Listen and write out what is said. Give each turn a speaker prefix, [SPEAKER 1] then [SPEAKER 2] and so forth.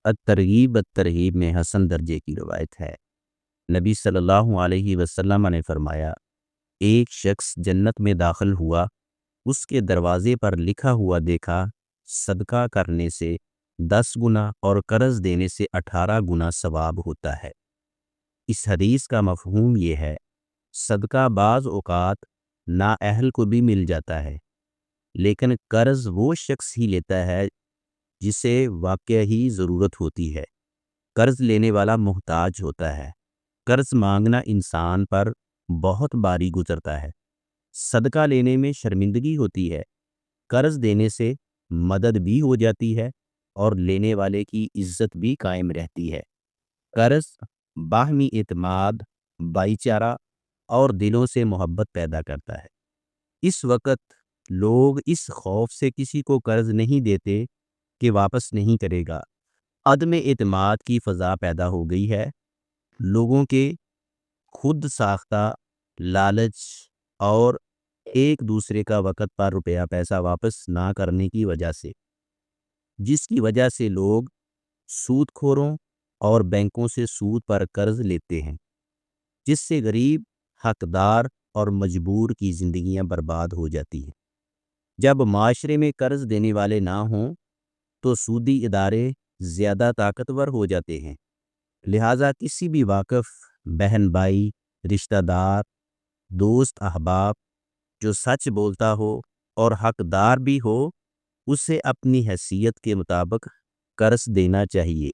[SPEAKER 1] الترغیب الترہیب میں حسن درجے کی روایت ہے۔ نبی صلی اللہ علیہ وسلم نے فرمایا، ایک شخص جنت میں داخل ہوا، اس کے دروازے پر لکھا ہوا دیکھا، صدقہ کرنے سے 10 گنا اور قرض دینے سے 18 گنا ثواب ہوتا ہے۔ اس حدیث کا مفہوم یہ ہے، صدقہ بعض اوقات نااہل کو بھی مل جاتا ہے، لیکن قرض وہ شخص ہی لیتا ہے جسے واقعی ضرورت ہوتی ہے۔ قرض لینے والا محتاج ہوتا ہے۔ قرض مانگنا انسان پر بہت باری گزرتا ہے۔ صدقہ لینے میں شرمندگی ہوتی ہے۔ قرض دینے سے مدد بھی ہو جاتی ہے اور لینے والے کی عزت بھی قائم رہتی ہے۔ قرض باہمی اعتماد، بھائی چارہ اور دلوں سے محبت پیدا کرتا ہے۔ اس وقت لوگ اس خوف سے کسی کو قرض نہیں دیتے کہ واپس نہیں کرے گا۔ عدم اعتماد کی فضا پیدا ہو گئی ہے۔ لوگوں کے خود ساختہ لالچ اور ایک دوسرے کا وقت پر روپیہ پیسہ واپس نہ کرنے کی وجہ سے، جس کی وجہ سے لوگ سود خوروں اور بینکوں سے سود پر قرض لیتے ہیں، جس سے غریب، حقدار اور مجبور کی زندگیاں برباد ہو جاتی ہیں۔ جب معاشرے میں قرض دینے والے نہ ہوں تو سودی ادارے زیادہ طاقتور ہو جاتے ہیں۔ لہٰذا کسی بھی واقف بہن بھائی، رشتہ دار، دوست احباب جو سچ بولتا ہو اور حقدار بھی ہو، اسے اپنی حیثیت کے مطابق قرض دینا چاہیے۔